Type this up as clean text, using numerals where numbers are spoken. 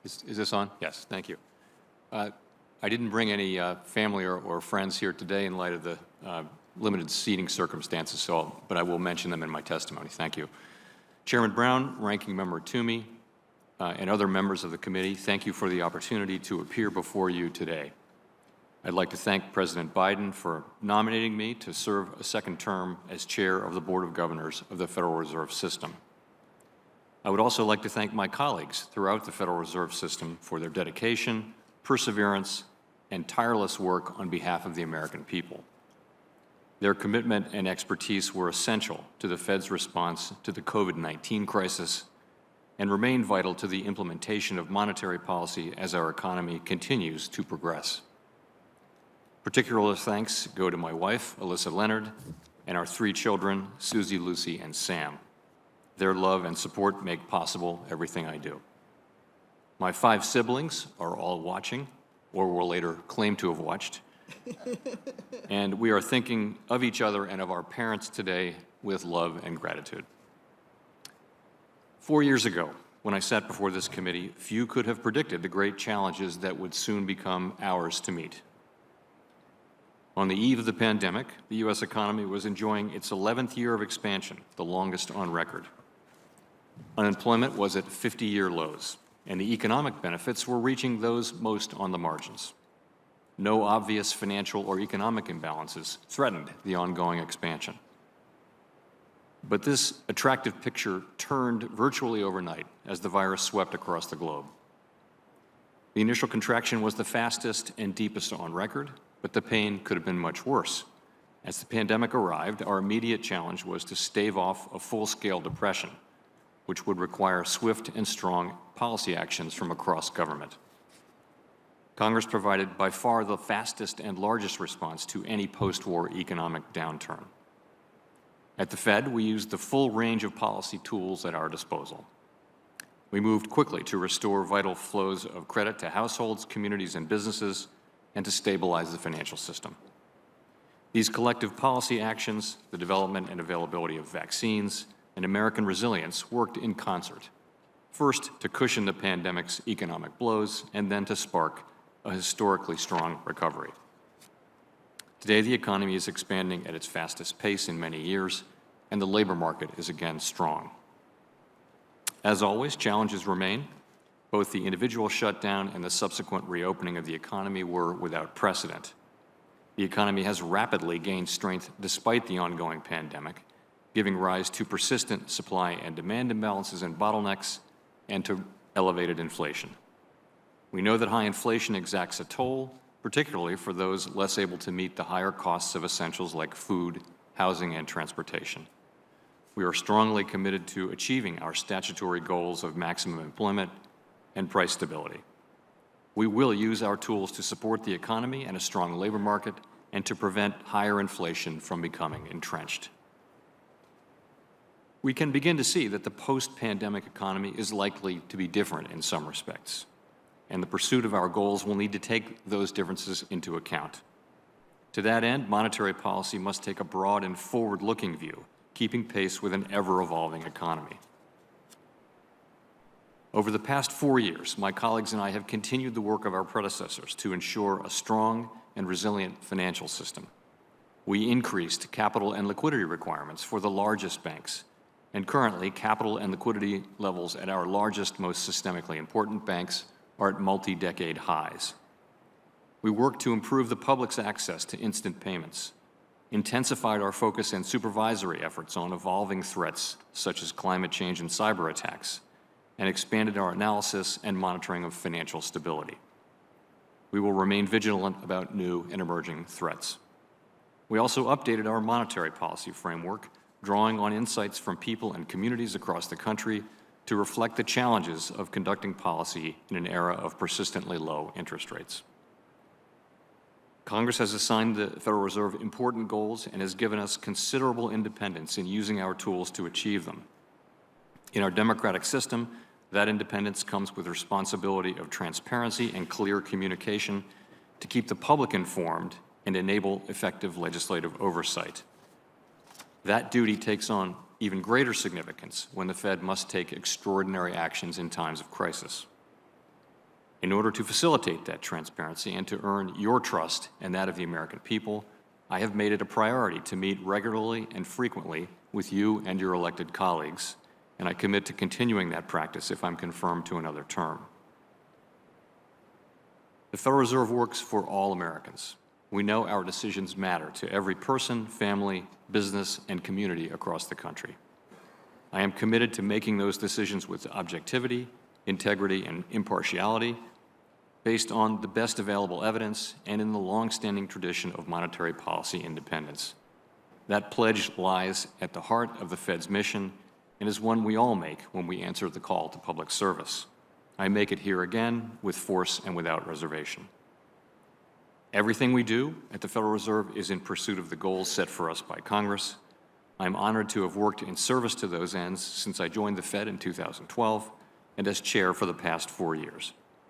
Is this on? Yes, thank you. I didn't bring any family or friends here today in light of the limited seating circumstances, but I will mention them in my testimony. Thank you. Chairman Brown, Ranking Member Toomey, and other members of the committee, thank you for the opportunity to appear before you today. I'd like to thank President Biden for nominating me to serve a second term as chair of the Board of Governors of the Federal Reserve System. I would also like to thank my colleagues throughout the Federal Reserve System for their dedication, perseverance, and tireless work on behalf of the American people. Their commitment and expertise were essential to the Fed's response to the COVID-19 crisis and remain vital to the implementation of monetary policy as our economy continues to progress. Particular thanks go to my wife, Alyssa Leonard, and our 3 children, Susie, Lucy, and Sam. Their love and support make possible everything I do. My 5 siblings are all watching, or will later claim to have watched, and we are thinking of each other and of our parents today with love and gratitude. 4 years ago, when I sat before this committee, few could have predicted the great challenges that would soon become ours to meet. On the eve of the pandemic, the U.S. economy was enjoying its 11th year of expansion, the longest on record. Unemployment was at 50-year lows, and the economic benefits were reaching those most on the margins. No obvious financial or economic imbalances threatened the ongoing expansion. But this attractive picture turned virtually overnight as the virus swept across the globe. The initial contraction was the fastest and deepest on record, but the pain could have been much worse. As the pandemic arrived, our immediate challenge was to stave off a full-scale depression, which would require swift and strong policy actions from across government. Congress provided by far the fastest and largest response to any post-war economic downturn. At the Fed, we used the full range of policy tools at our disposal. We moved quickly to restore vital flows of credit to households, communities, and businesses, and to stabilize the financial system. These collective policy actions, the development and availability of vaccines, and American resilience worked in concert, first to cushion the pandemic's economic blows, and then to spark a historically strong recovery. Today, the economy is expanding at its fastest pace in many years, and the labor market is again strong. As always, challenges remain. Both the individual shutdown and the subsequent reopening of the economy were without precedent. The economy has rapidly gained strength despite the ongoing pandemic, giving rise to persistent supply and demand imbalances and bottlenecks, and to elevated inflation. We know that high inflation exacts a toll, particularly for those less able to meet the higher costs of essentials like food, housing, and transportation. We are strongly committed to achieving our statutory goals of maximum employment and price stability. We will use our tools to support the economy and a strong labor market and to prevent higher inflation from becoming entrenched. We can begin to see that the post-pandemic economy is likely to be different in some respects, and the pursuit of our goals will need to take those differences into account. To that end, monetary policy must take a broad and forward-looking view, keeping pace with an ever-evolving economy. Over the past 4 years, my colleagues and I have continued the work of our predecessors to ensure a strong and resilient financial system. We increased capital and liquidity requirements for the largest banks, and currently capital and liquidity levels at our largest, most systemically important banks are at multi-decade highs. We worked to improve the public's access to instant payments, intensified our focus and supervisory efforts on evolving threats such as climate change and cyber attacks, and expanded our analysis and monitoring of financial stability. We will remain vigilant about new and emerging threats. We also updated our monetary policy framework, drawing on insights from people and communities across the country to reflect the challenges of conducting policy in an era of persistently low interest rates. Congress has assigned the Federal Reserve important goals and has given us considerable independence in using our tools to achieve them. In our democratic system, that independence comes with responsibility of transparency and clear communication to keep the public informed and enable effective legislative oversight. That duty takes on even greater significance when the Fed must take extraordinary actions in times of crisis. In order to facilitate that transparency and to earn your trust and that of the American people, I have made it a priority to meet regularly and frequently with you and your elected colleagues, and I commit to continuing that practice if I'm confirmed to another term. The Federal Reserve works for all Americans. We know our decisions matter to every person, family, business, and community across the country. I am committed to making those decisions with objectivity, integrity, and impartiality, based on the best available evidence and in the long-standing tradition of monetary policy independence. That pledge lies at the heart of the Fed's mission and is one we all make when we answer the call to public service. I make it here again with force and without reservation. Everything we do at the Federal Reserve is in pursuit of the goals set for us by Congress. I'm honored to have worked in service to those ends since I joined the Fed in 2012 and as chair for the past 4 years.